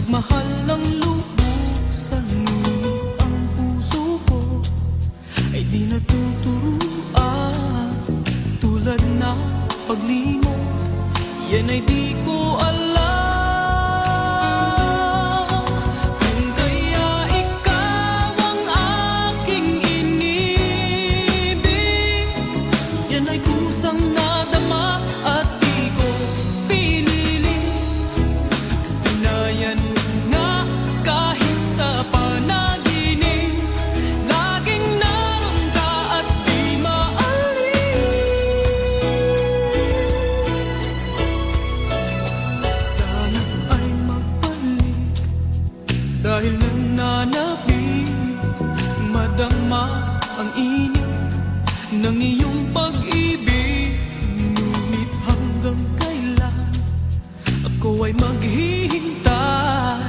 Nagmahal ng lubusan, ngunit ang puso ko ay di natuturuan. Tulad ng paglimot, yan ay di ko alam. Kung kaya ikaw ang aking inibig, yan ay kusang nadama at di ko pinili. Sa katunayan nga, kahit sa panaginip, laging naroon ka at di maalis. Sana ay magbalik, dahil nananabik, madama ang init ng iyong pag-ibig. Ngunit hanggang kailan ako ay maghihintay?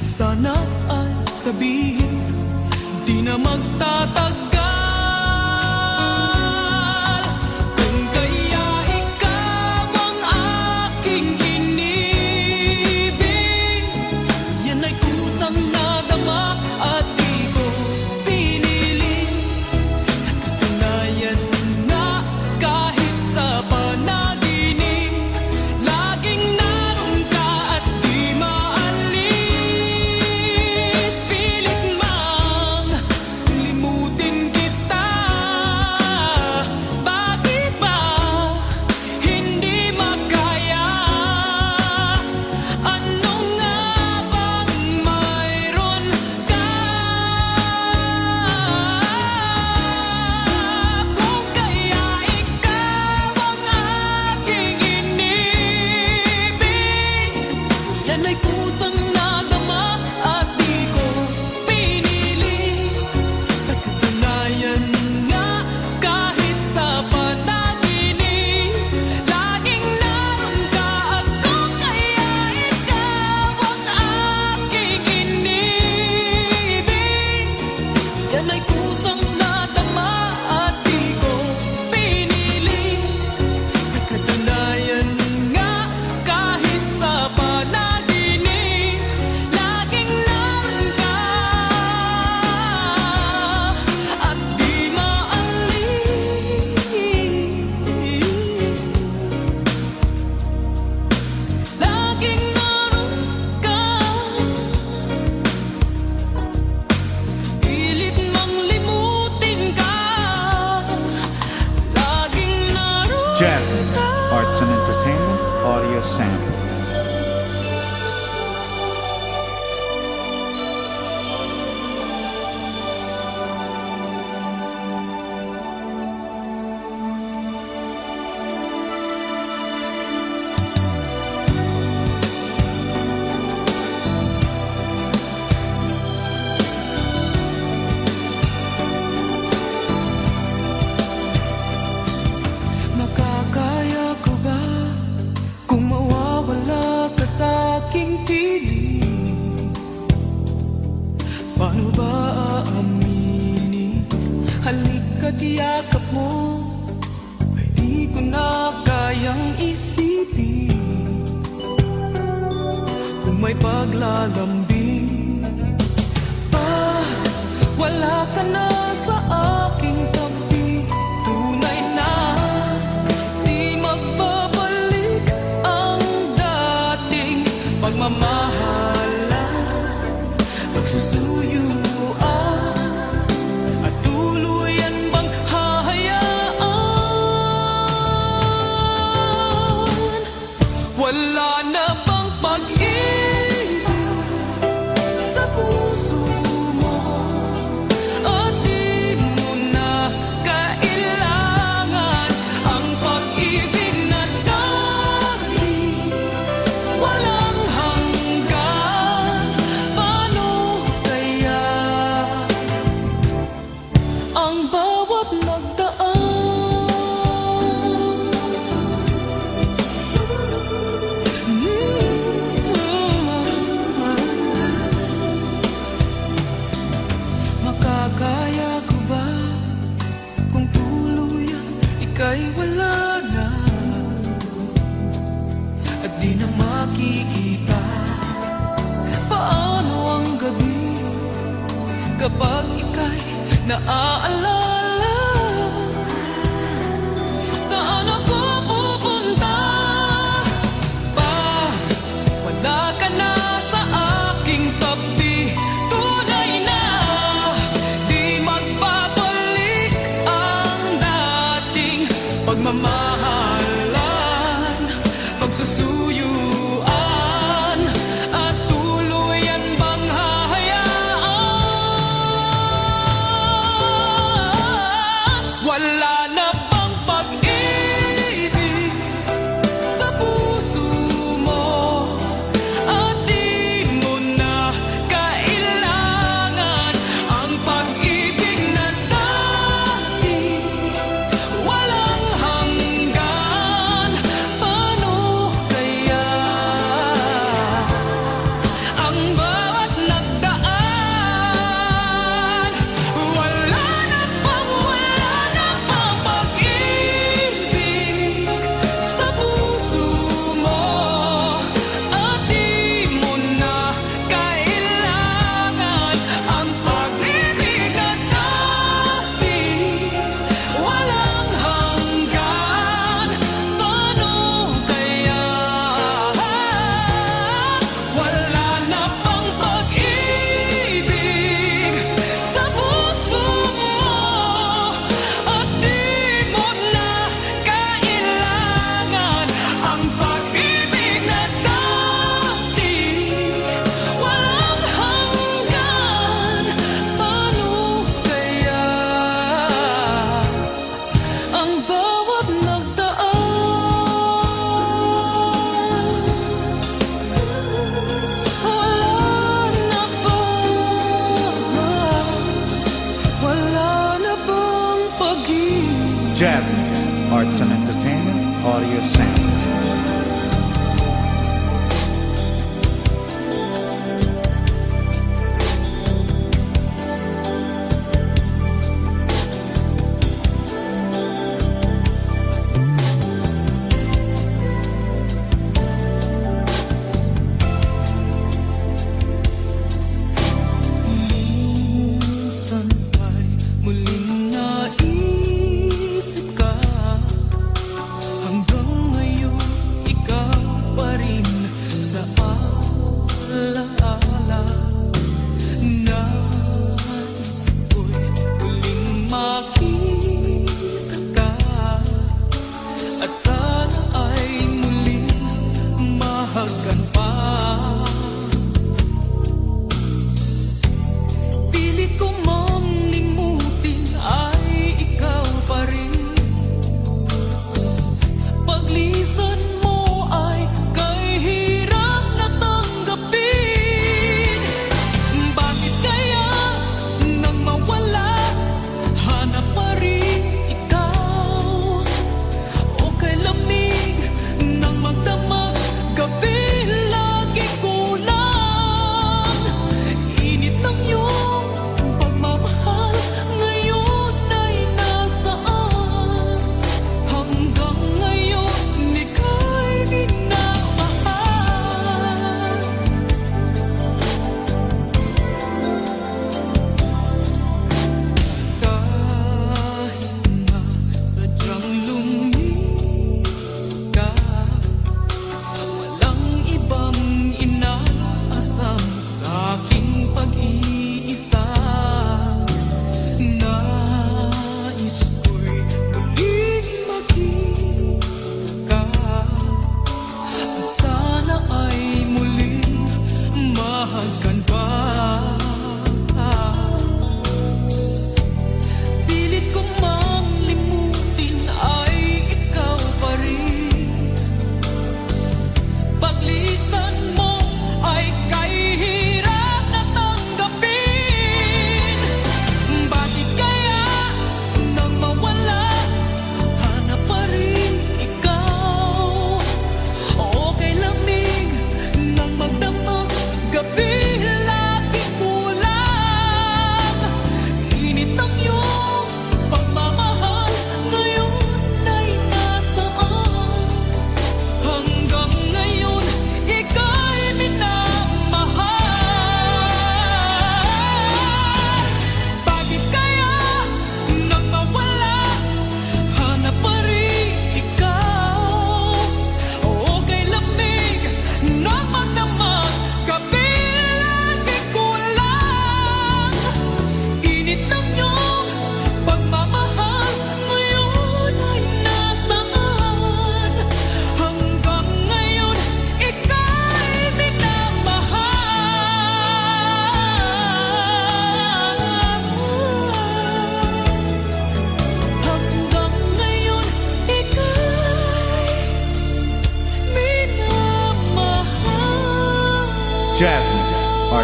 Sana ay sabihin, di na magtatagal. Kung kaya ikaw ang aking inibig, yan ay kusang nadama at di ko pinili. Sa katunayan nga, kahit sa panaginip, laging naroon ka at di maalis. Pilit mang limutin kita, bakit ba hindi makaya? Ano nga bang mayroon ka? Kung kaya ikaw ang aking inibig, yan ay kusang nadama at di ko pinili. Sa katunayan nga, kahit sa panaginip, laging naroon ka. At kung kaya ikaw ang aking inibig, yan ay kusang nadama at di ko pinili. Sa katunayan nga, kahit sa panaginip, laging naroon ka at di maalis. Laging naroon ka, pilit mang limutin ka, laging naroon Jasmine, ka. Arts and Entertainment, Audio Sample. Makakaya ko ba kung mawawala ka sa aking piling? Paano ba aaminin? Halika't yakap mo, ay di ko na kayang isipin. Kung may paglalambing, wala ka na sa aking tabi. Tunay na di magbabalik ang dating pagmamahalan, pagsusuyuan, at tuluyan bang hahayaan? Wala na bang pag-ibig sa puso mo? At di mo na kailangan ang pag-ibig na dati walang hanggan. Paano kaya ang bawat nagdaan? Makakaya ko ba kung tuluyan ika'y wala na at di na makikita? kapag ika'y naaalala. Saan ako pupunta pag wala ka na sa aking tabi? Tunay na di magbabalik ang dating pagmamahalan, pagsusuyuan, at tuluyan bang hahayaan? Wala na bang pag-ibig sa puso mo, at di mo na kailangan ang pag-ibig na dati walang hanggan? Paano kaya ang bawat nagdaan? Wala na bang pag-ibig sa puso mo, at di mo na kailangan ang pag-ibig na dati walang hanggan? Paano kaya? Wala na bang pag-ibig sa puso mo, at di mo na kailangan ang pag-ibig na dati walang hanggan? Paano kaya ang bawat nagdaan? Wala na bang pag-ibig? Jazz Mix, Arts and Entertainment Audio Sample. Minsan ay muling naisip ka, hanggang ngayon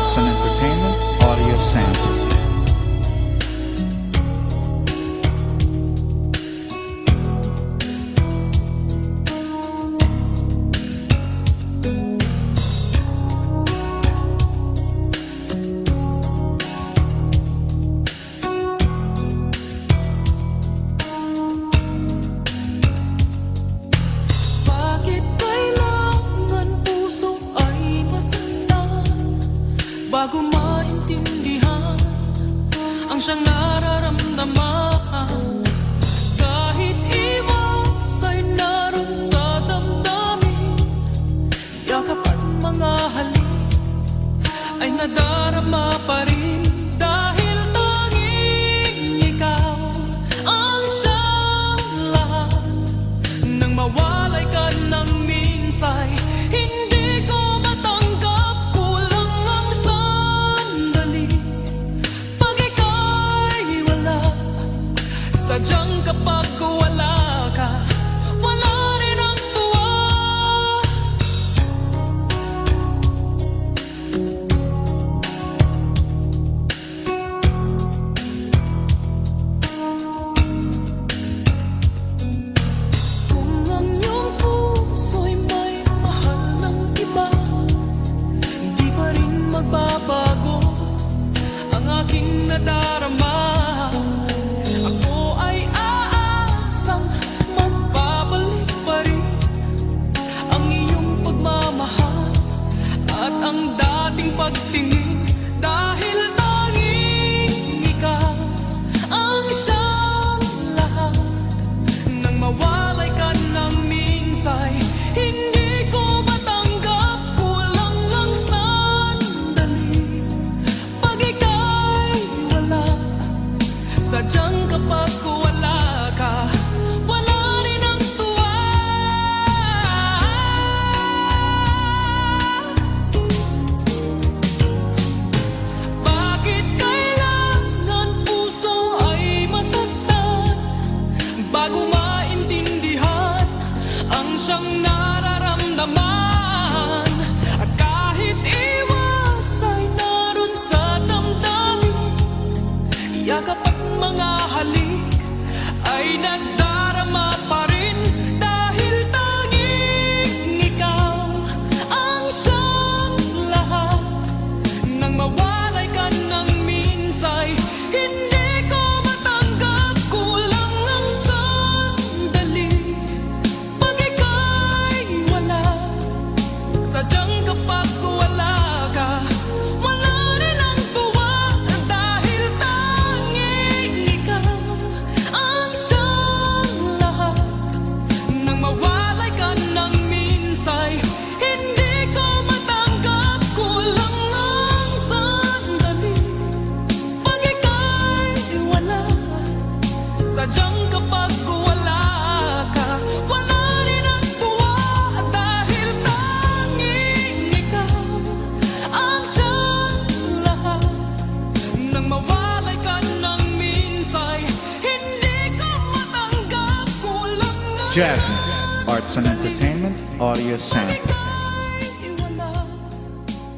arts and entertainment, audio sample. Bakit kailangan puso ay masaktan bago maintindihan ang siyang nararamdaman? Kahit iwas ay naroon sa damdamin, yakap at mga halik ay nadarama pa rin. Dahil tanging ikaw ang siyang lahat. Nang mawalay ka ng minsay, hindi ko matanggap. Kulang ang sandali pag ika'y wala. Sadyang kapag wala ka, wala rin ang tuwa. Kung ang iyong puso'y may mahal ng iba, di pa rin magbabago ang aking nadarama. Ako ay aasang magbabalik pa rin ang iyong pagmamahal at ang dating pagtingin. Dahil tanging ikaw ang siyang lahat. Nang mawalay ka ng minsay, hindi ko matanggap. Kulang ang sandali pag ika'y wala. Sadyang kapag wala ka, wala rin ang tuwa. Bakit kailangan puso ay masaktan bago maintindihan ang siyang nararamdaman? At kahit iwas ay naroon sa damdamin, yakap at mga halik ay nagdarama pa rin. Dahil tanging ikaw ang siyang lahat. Nang mawalay ka ng minsay, hindi ko matanggap. Kulang ang sandali pag ika'y wala. Sadyang kapag wala ka, wala rin ang tuwa. Dahil tanging ikaw ang siyang lahat. Nang mawalay ka ng minsay, hindi ko matanggap. Kulang ang sandali pag ika'y wala. Sadyang kapag wala ka, wala rin ang tuwa. Dahil tanging ikaw ang siyang lahat. Nang mawalay ka ng minsay, hindi ko matanggap. Kulang ang Jazz Mix, arts and entertainment, audio sample. ika'y wala.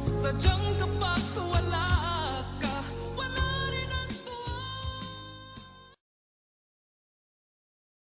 Sadyang kapag wala